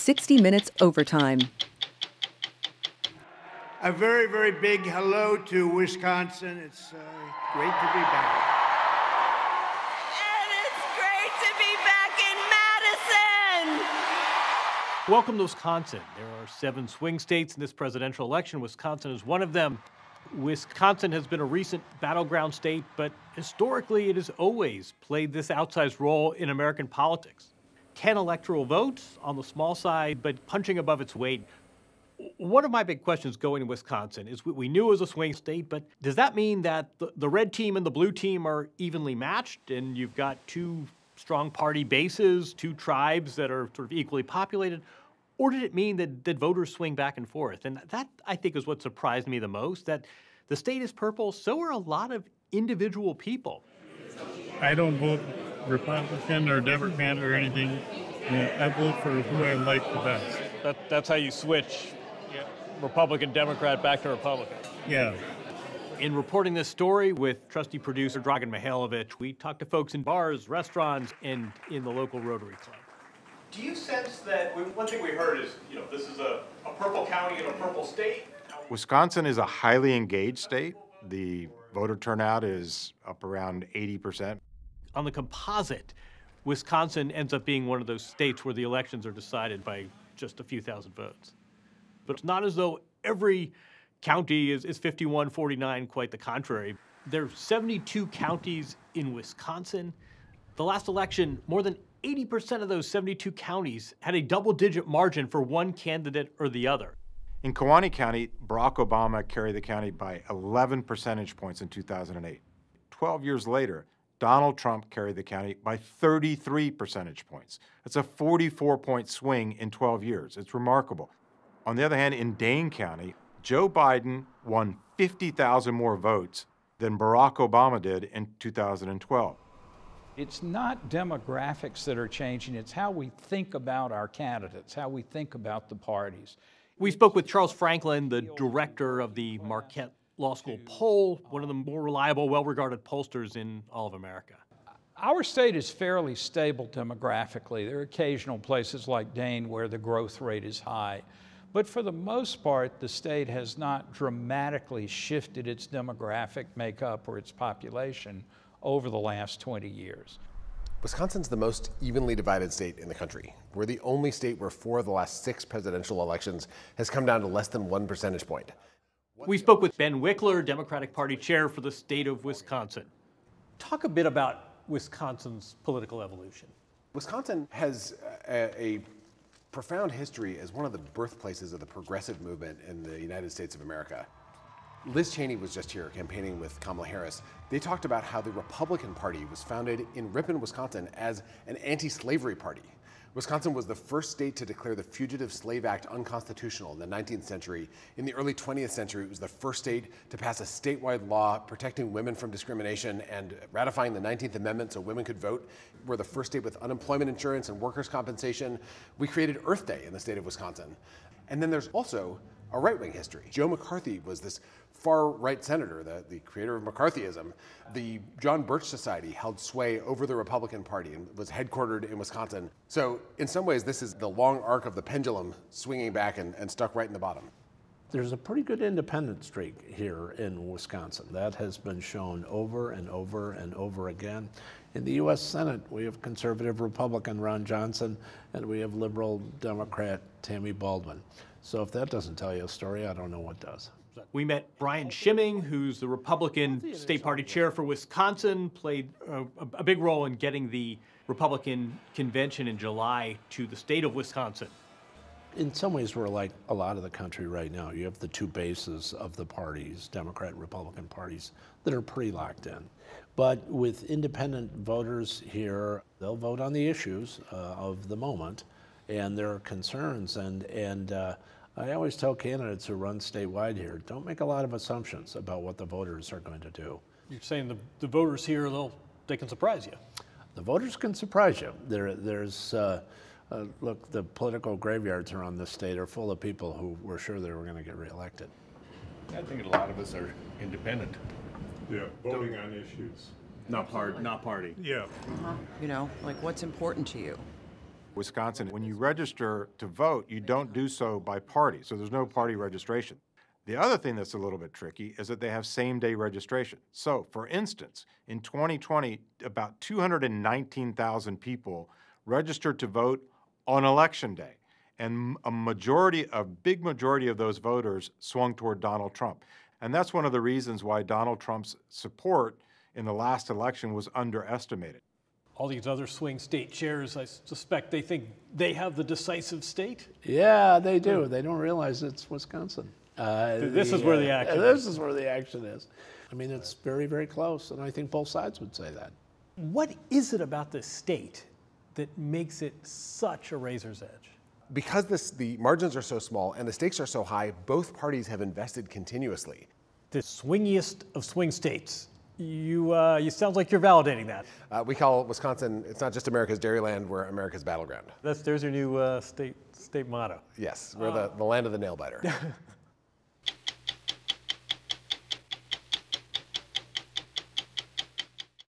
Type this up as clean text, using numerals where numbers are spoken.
60 Minutes Overtime. A very, very big hello to Wisconsin. It's great to be back. And it's great to be back in Madison. Welcome to Wisconsin. There are 7 swing states in this presidential election. Wisconsin is one of them. Wisconsin has been a recent battleground state, but historically it has always played this outsized role in American politics. 10 electoral votes on the small side, but punching above its weight. One of my big questions going to Wisconsin is we knew it was a swing state, but does that mean that the red team and the blue team are evenly matched and you've got 2 strong party bases, 2 tribes that are sort of equally populated? Or did it mean that voters swing back and forth? And that, I think, is what surprised me the most, that the state is purple, so are a lot of individual people. I don't vote Republican or Democrat or anything. I vote for who I like the best. That's how you switch Republican, Democrat back to Republican. Yeah. In reporting this story with trusty producer Dragan Mihailovich, we talked to folks in bars, restaurants, and in the local Rotary Club. Do you sense that, one thing we heard is, this is a purple county and a purple state? Wisconsin is a highly engaged state. The voter turnout is up around 80%. On the composite, Wisconsin ends up being one of those states where the elections are decided by just a few thousand votes. But it's not as though every county is 51-49, quite the contrary. There are 72 counties in Wisconsin. The last election, more than 80% of those 72 counties had a double-digit margin for one candidate or the other. In Kewaunee County, Barack Obama carried the county by 11 percentage points in 2008. 12 years later, Donald Trump carried the county by 33 percentage points. That's a 44-point swing in 12 years. It's remarkable. On the other hand, in Dane County, Joe Biden won 50,000 more votes than Barack Obama did in 2012. It's not demographics that are changing, it's how we think about our candidates, how we think about the parties. We spoke with Charles Franklin, the director of the Marquette Law School poll, one of the more reliable, well-regarded pollsters in all of America. Our state is fairly stable demographically. There are occasional places like Dane where the growth rate is high. But for the most part, the state has not dramatically shifted its demographic makeup or its population over the last 20 years. Wisconsin's the most evenly divided state in the country. We're the only state where 4 of the last 6 presidential elections has come down to less than 1 percentage point. We spoke with Ben Wickler, Democratic Party chair for the state of Wisconsin. Talk a bit about Wisconsin's political evolution. Wisconsin has a profound history as one of the birthplaces of the progressive movement in the United States of America. Liz Cheney was just here campaigning with Kamala Harris. They talked about how the Republican Party was founded in Ripon, Wisconsin as an anti-slavery party. Wisconsin was the first state to declare the Fugitive Slave Act unconstitutional in the 19th century. In the early 20th century, it was the first state to pass a statewide law protecting women from discrimination and ratifying the 19th Amendment so women could vote. We're the first state with unemployment insurance and workers' compensation. We created Earth Day in the state of Wisconsin. And then there's also a right-wing history. Joe McCarthy was this far-right senator, the creator of McCarthyism. The John Birch Society held sway over the Republican Party and was headquartered in Wisconsin. So in some ways, this is the long arc of the pendulum swinging back and stuck right in the bottom. There's a pretty good independent streak here in Wisconsin. That has been shown over and over and over again. In the U.S. Senate, we have conservative Republican Ron Johnson, and we have liberal Democrat Tammy Baldwin. So if that doesn't tell you a story, I don't know what does. We met Brian Schimming, who's the Republican state party chair for Wisconsin, played a big role in getting the Republican convention in July to the state of Wisconsin. In some ways, we're like a lot of the country right now. You have the 2 bases of the parties, Democrat and Republican parties, that are pretty locked in. But with independent voters here, they'll vote on the issues of the moment and their concerns. And I always tell candidates who run statewide here, don't make a lot of assumptions about what the voters are going to do. You're saying the voters here, they can surprise you. The voters can surprise you. Look, the political graveyards around this state are full of people who were sure they were going to get reelected. I think a lot of us are independent. Yeah, voting on issues. Not party. Yeah. You know, like what's important to you? Wisconsin, when you register to vote, you don't do so by party, so there's no party registration. The other thing that's a little bit tricky is that they have same-day registration. So, for instance, in 2020, about 219,000 people registered to vote on Election Day, and a big majority of those voters swung toward Donald Trump. And that's one of the reasons why Donald Trump's support in the last election was underestimated. All these other swing state chairs, I suspect they think they have the decisive state. Yeah, they do. They don't realize it's Wisconsin. This is where the action This is where the action is. I mean, it's very, very close, and I think both sides would say that. What is it about this state that makes it such a razor's edge? Because the margins are so small and the stakes are so high, both parties have invested continuously. The swingiest of swing states. You sound like you're validating that. We call Wisconsin, it's not just America's Dairyland, we're America's battleground. There's your new state motto. Yes, we're the land of the nail biter.